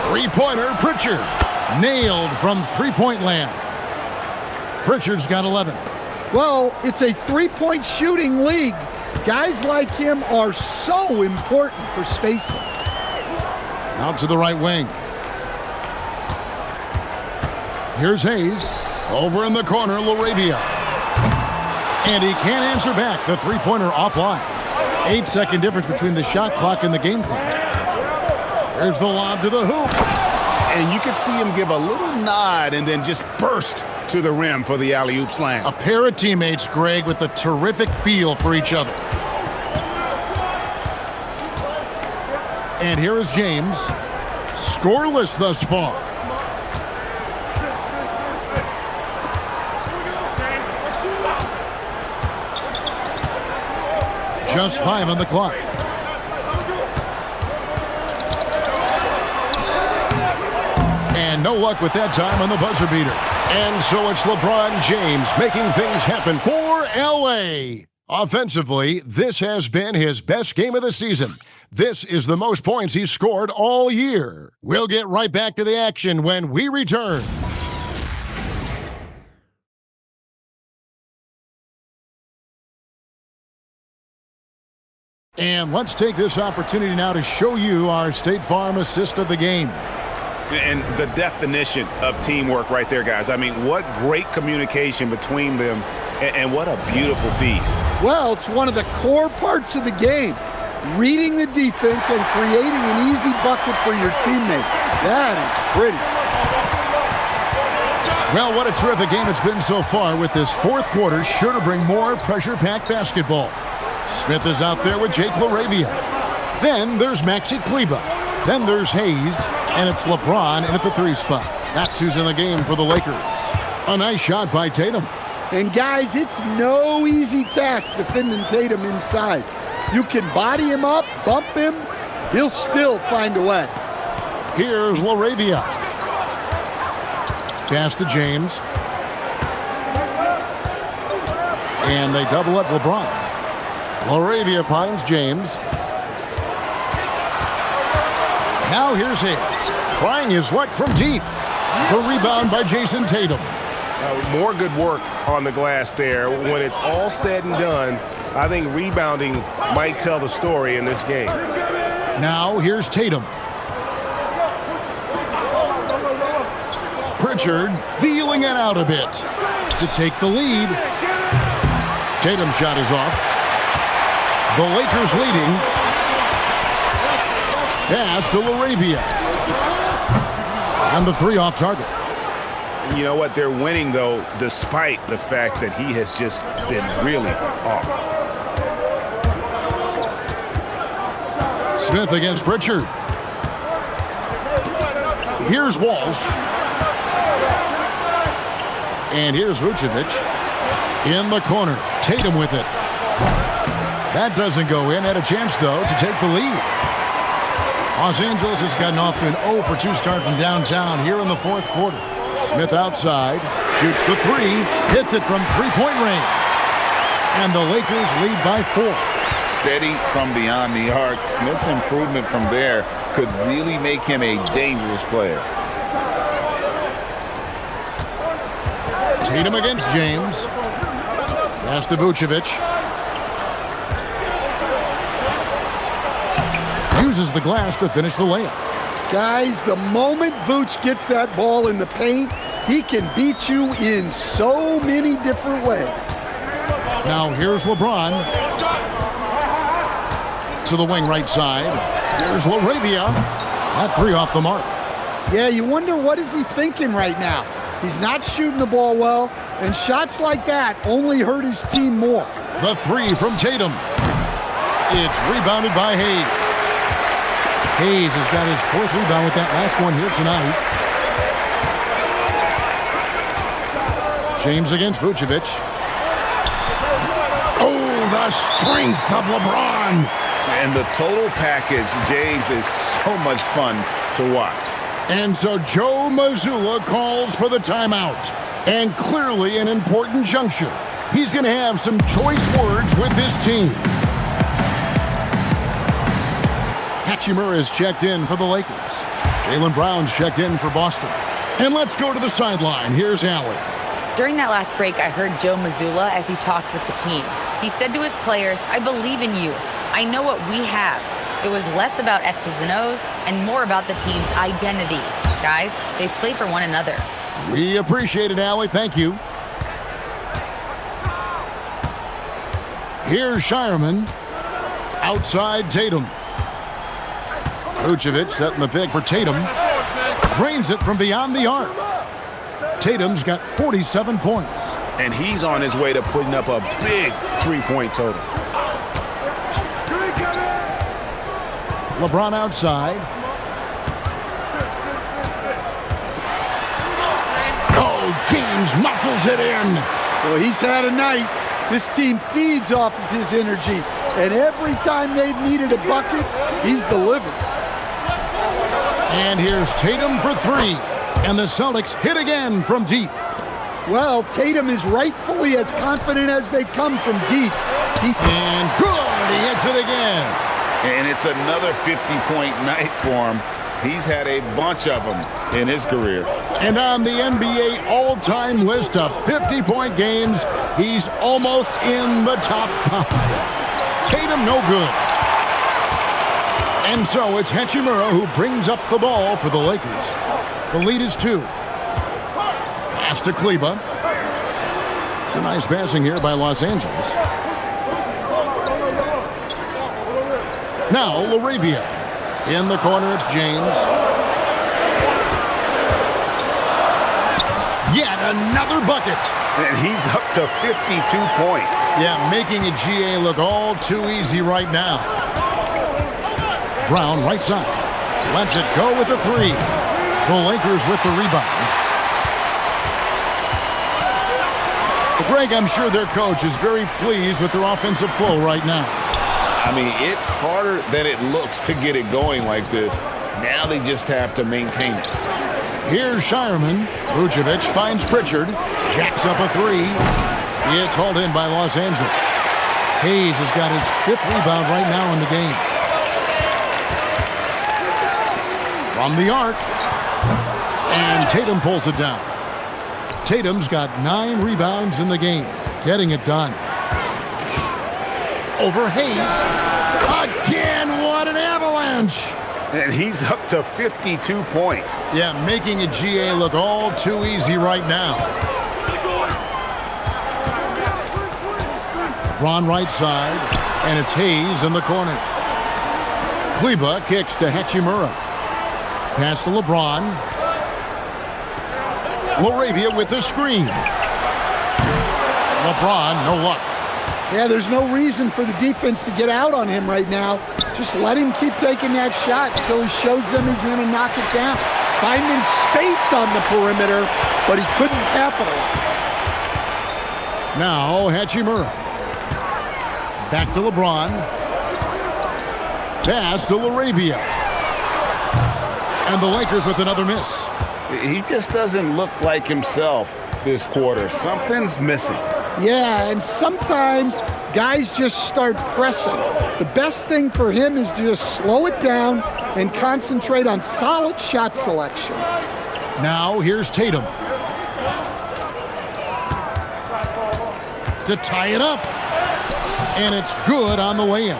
Three-pointer, Pritchard. Nailed from three-point land. Pritchard's got 11. Well, it's a three-point shooting league. Guys like him are so important for spacing. Out to the right wing. Here's Hayes. Over in the corner, LaRavia. And he can't answer back. The three-pointer offline. 8-second difference between the shot clock and the game clock. There's the lob to the hoop. And you can see him give a little nod and then just burst to the rim for the alley-oop slam. A pair of teammates, Greg, with a terrific feel for each other. And here is James. Scoreless thus far. Just 5 on the clock. And no luck with that time on the buzzer beater. And so it's LeBron James making things happen for LA. Offensively, this has been his best game of the season. This is the most points he's scored all year. We'll get right back to the action when we return. And let's take this opportunity now to show you our State Farm assist of the game. And the definition of teamwork right there, guys. I mean, what great communication between them, and what a beautiful feed. Well, it's one of the core parts of the game. Reading the defense and creating an easy bucket for your teammate. That is pretty. Well, what a terrific game it's been so far, with this fourth quarter sure to bring more pressure-packed basketball. Smith is out there with Jake LaRavia. Then there's Maxi Kleber. Then there's Hayes, and it's LeBron in at the 3 spot. That's who's in the game for the Lakers. A nice shot by Tatum. And guys, it's no easy task defending Tatum inside. You can body him up, bump him, he'll still find a way. Here's LaRavia. Pass to James. And they double up LeBron. LaRavia finds James. Now here's Hayes. Trying his luck from deep. The rebound by Jason Tatum. More good work on the glass there. When it's all said and done, I think rebounding might tell the story in this game. Now here's Tatum. Pritchard feeling it out a bit to take the lead. Tatum's shot is off. The Lakers leading. Pass to LaRavia. And the 3 off target. You know what? They're winning, though, despite the fact that he has just been really off. Smith against Pritchard. Here's Walsh. And here's Vucevic. In the corner. Tatum with it. That doesn't go in. Had a chance, though, to take the lead. Los Angeles has gotten off to an 0 for 2 start from downtown here in the fourth quarter. Smith outside, shoots the 3, hits it from three-point range. And the Lakers lead by 4. Steady from beyond the arc. Smith's improvement from there could really make him a dangerous player. Tatum against James. Pass to Vucevic. Uses the glass to finish the layup. Guys, the moment Vooch gets that ball in the paint, he can beat you in so many different ways. Now here's LeBron. To the wing right side. Here's LaRavia. That 3 off the mark. Yeah, you wonder what is he thinking right now. He's not shooting the ball well, and shots like that only hurt his team more. The 3 from Tatum. It's rebounded by Hayes. Hayes has got his 4th rebound with that last one here tonight. James against Vucevic. Oh, the strength of LeBron. And the total package, James, is so much fun to watch. And so Joe Mazzulla calls for the timeout. And clearly an important juncture. He's going to have some choice words with his team. Hachimura's checked in for the Lakers. Jaylen Brown's checked in for Boston. And let's go to the sideline. Here's Allie. During that last break, I heard Joe Mazzulla as he talked with the team. He said to his players, "I believe in you. I know what we have." It was less about X's and O's and more about the team's identity. Guys, they play for one another. We appreciate it, Allie. Thank you. Here's Shireman. Outside Tatum. Vucevic setting the pick for Tatum. Drains it from beyond the arc. Tatum's got 47 points. And he's on his way to putting up a big three-point total. LeBron outside. Oh, James muscles it in. Well, he's had a night. This team feeds off of his energy. And every time they've needed a bucket, he's delivered. And here's Tatum for three. And the Celtics hit again from deep. Well, Tatum is rightfully as confident as they come from deep. And good, he hits it again. And it's another 50-point night for him. He's had a bunch of them in his career. And on the NBA all-time list of 50-point games, he's almost in the top 5. Tatum no good. And so it's Hachimura who brings up the ball for the Lakers. The lead is 2. Pass to Kleba. It's a nice passing here by Los Angeles. Now LaRavia. In the corner, it's James. Yet another bucket. And he's up to 52 points. Yeah, making a GA look all too easy right now. Brown right side. Lets it go with the 3. The Lakers with the rebound. Greg, I'm sure their coach is very pleased with their offensive flow right now. I mean, it's harder than it looks to get it going like this. Now they just have to maintain it. Here's Shireman. Vucevic finds Pritchard. Jacks up a 3. It's hauled in by Los Angeles. Hayes has got his 5th rebound right now in the game. From the arc. And Tatum pulls it down. Tatum's got 9 rebounds in the game. Getting it done. Over Hayes. Again, what an avalanche. And he's up to 52 points. Yeah, making a GA look all too easy right now. Ron right side, and it's Hayes in the corner. Kleba kicks to Hachimura. Pass to LeBron. LaRavia with the screen. LeBron, no luck. Yeah, there's no reason for the defense to get out on him right now. Just let him keep taking that shot until he shows them he's going to knock it down. Finding space on the perimeter, but he couldn't capitalize. Now Hachimura. Back to LeBron. Pass to LaRavia. And the Lakers with another miss. He just doesn't look like himself this quarter. Something's missing. Yeah, and sometimes guys just start pressing. The best thing for him is to just slow it down and concentrate on solid shot selection. Now here's Tatum. To tie it up. And it's good on the way in.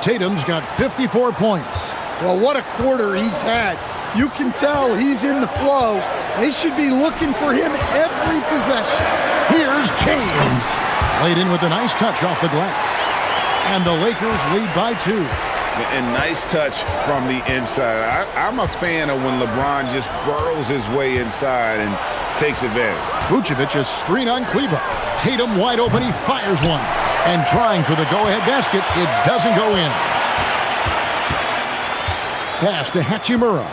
Tatum's got 54 points. Well, what a quarter he's had. You can tell he's in the flow. They should be looking for him every possession. Here's James. Laid in with a nice touch off the glass. And the Lakers lead by 2. And nice touch from the inside. I'm a fan of when LeBron just burrows his way inside and takes advantage. Vucevic is screen on Kleba. Tatum wide open, he fires one. And trying for the go-ahead basket, it doesn't go in. Pass to Hachimura.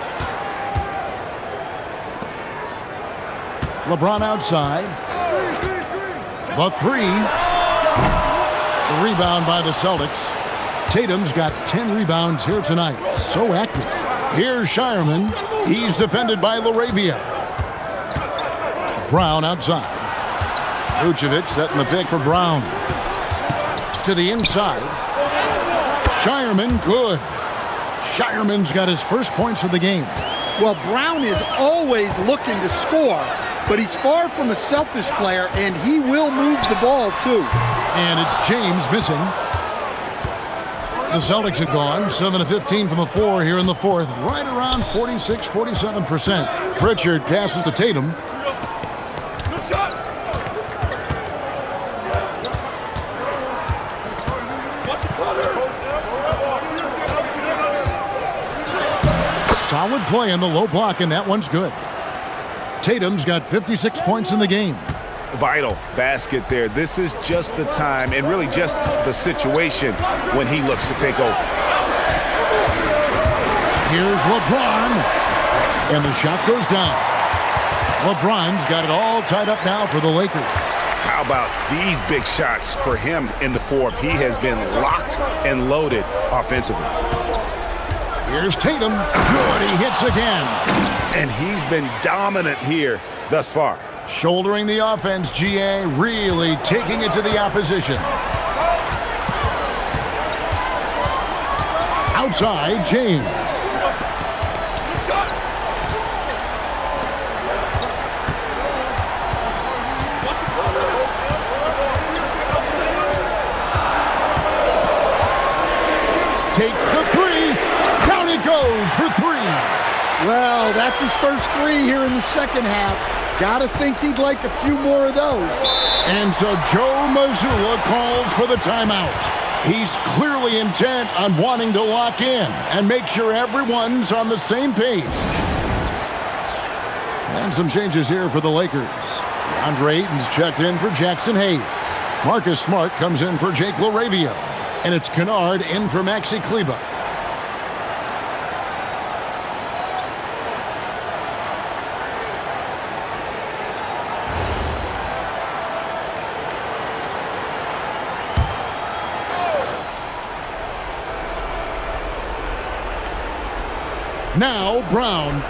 LeBron outside. The 3. The rebound by the Celtics. Tatum's got 10 rebounds here tonight. So active. Here's Shireman. He's defended by LaRavia. Brown outside. Vucevic setting the pick for Brown. To the inside. Shireman, good. Shireman's got his first points of the game. Well, Brown is always looking to score, but he's far from a selfish player, and he will move the ball, too. And it's James missing. The Celtics have gone 7-15 from the floor here in the fourth, right around 46-47%. Pritchard passes to Tatum. Solid play in the low block, and that one's good. Tatum's got 56 points in the game. Vital basket there. This is just the time and really just the situation when he looks to take over. Here's LeBron, and the shot goes down. LeBron's got it all tied up now for the Lakers. How about these big shots for him in the fourth? He has been locked and loaded offensively. Here's Tatum. Good, he hits again. And he's been dominant here thus far. Shouldering the offense, GA, really taking it to the opposition. Outside, James. Takes the three. Down it goes for three. Well, that's his first three here in the second half. Gotta think he'd like a few more of those. And so Joe Mazzulla calls for the timeout. He's clearly intent on wanting to lock in and make sure everyone's on the same page. And some changes here for the Lakers. DeAndre Ayton's checked in for Jackson Hayes. Marcus Smart comes in for Jake LaRavia. And it's Kennard in for Maxi Kleber. Now Brown.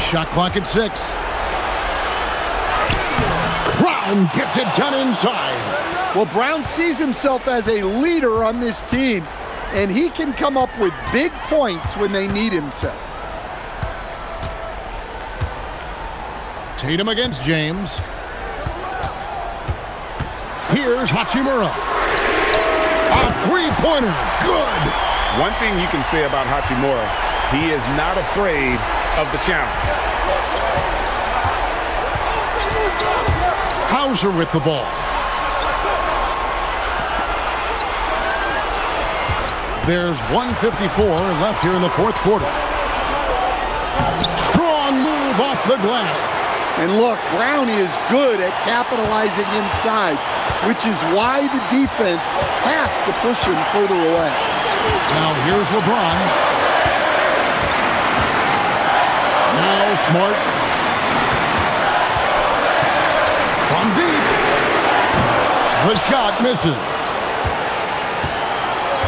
Shot clock at 6. Brown gets it done inside. Well, Brown sees himself as a leader on this team, and he can come up with big points when they need him to. Tatum against James. Here's Hachimura. A three-pointer. Good. One thing you can say about Hachimura, he is not afraid of the challenge. Hauser with the ball. There's 1:54 left here in the fourth quarter. Strong move off the glass. And look, Brown is good at capitalizing inside, which is why the defense has to push him further away. Now here's LeBron. Now Smart. From deep. The shot misses.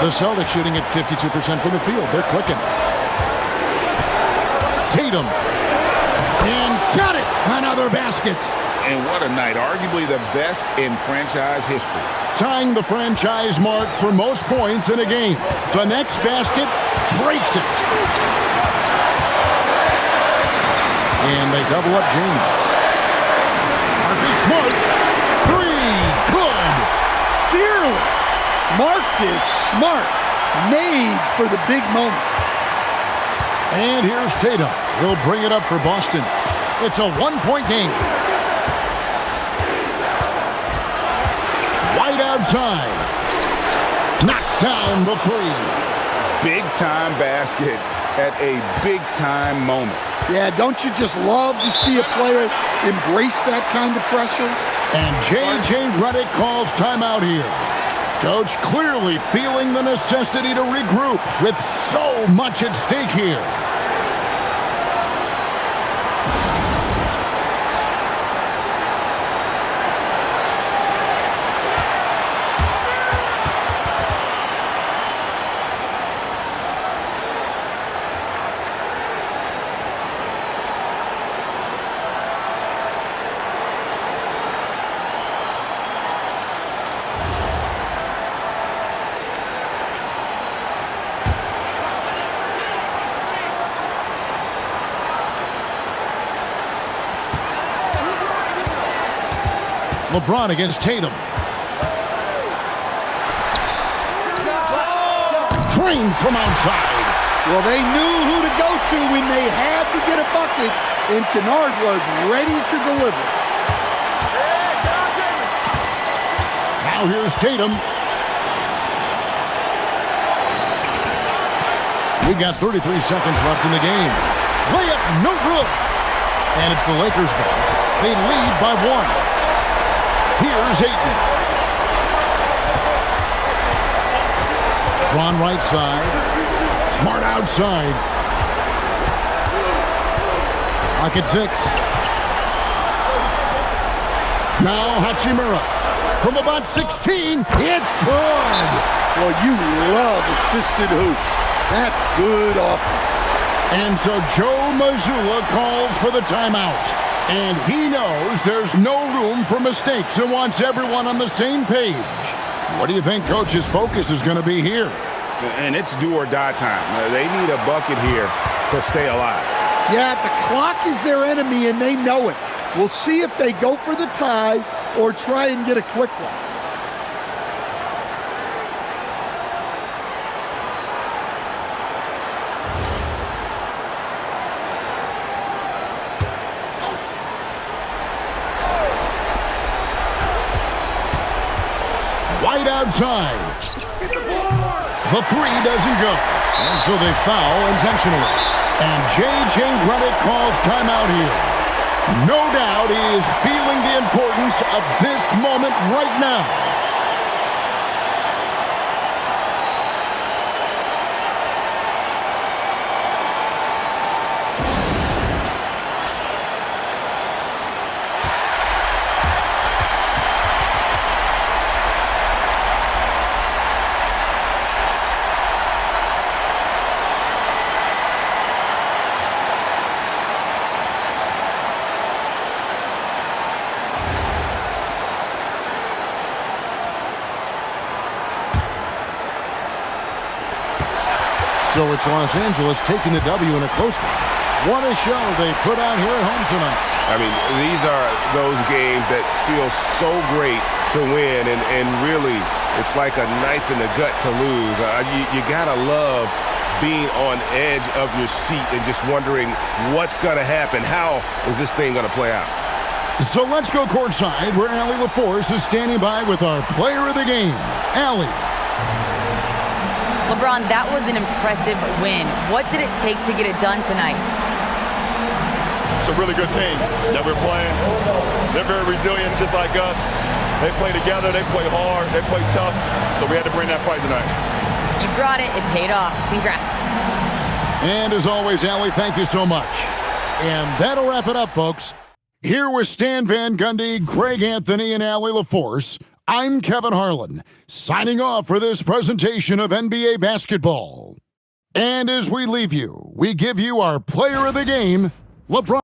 The Celtics shooting at 52% from the field. They're clicking. Tatum. And got it. Another basket. And what a night. Arguably the best in franchise history. Tying the franchise mark for most points in a game. The next basket breaks it. And they double up James. Marcus Smart. Three. Good. Fearless. Marcus Smart made for the big moment. And here's Tatum. He'll bring it up for Boston. It's a one-point game. White outside. Knocks down the three. Big-time basket at a big-time moment. Yeah, don't you just love to see a player embrace that kind of pressure? And J.J. Redick calls timeout here. Coach clearly feeling the necessity to regroup with so much at stake here. LeBron against Tatum. Trained from outside. Well, they knew who to go to when they had to get a bucket, and Kennard was ready to deliver. Now here's Tatum. We've got 33 seconds left in the game. Layup, no good. And it's the Lakers' ball. They lead by 1. Here's Ayton. Ron right side. Smart outside. Pocket 6. Now Hachimura. From about 16. It's good. Well, you love assisted hoops. That's good offense. And so Joe Mazzulla calls for the timeout. And he knows there's no room for mistakes and wants everyone on the same page. What do you think Coach's focus is going to be here? And it's do or die time. They need a bucket here to stay alive. Yeah, the clock is their enemy, and they know it. We'll see if they go for the tie or try and get a quick one. Right outside. The 3 doesn't go. And so they foul intentionally. And J.J. Redick calls timeout here. No doubt he is feeling the importance of this moment right now. So it's Los Angeles taking the W in a close one. What a show they put out here at home tonight. I mean, these are those games that feel so great to win, and really, it's like a knife in the gut to lose. You gotta love being on edge of your seat and just wondering what's gonna happen. How is this thing gonna play out? So let's go courtside where Allie LaForce is standing by with our player of the game, Allie. LeBron, that was an impressive win. What did it take to get it done tonight? It's a really good team that we're playing. They're very resilient, just like us. They play together, they play hard, they play tough, so we had to bring that fight tonight. You brought it. It paid off. Congrats. And as always, Allie, thank you so much. And that'll wrap it up, folks. Here with Stan Van Gundy, Greg Anthony, and Allie LaForce, I'm Kevin Harlan, signing off for this presentation of NBA basketball. And as we leave you, we give you our player of the game, LeBron.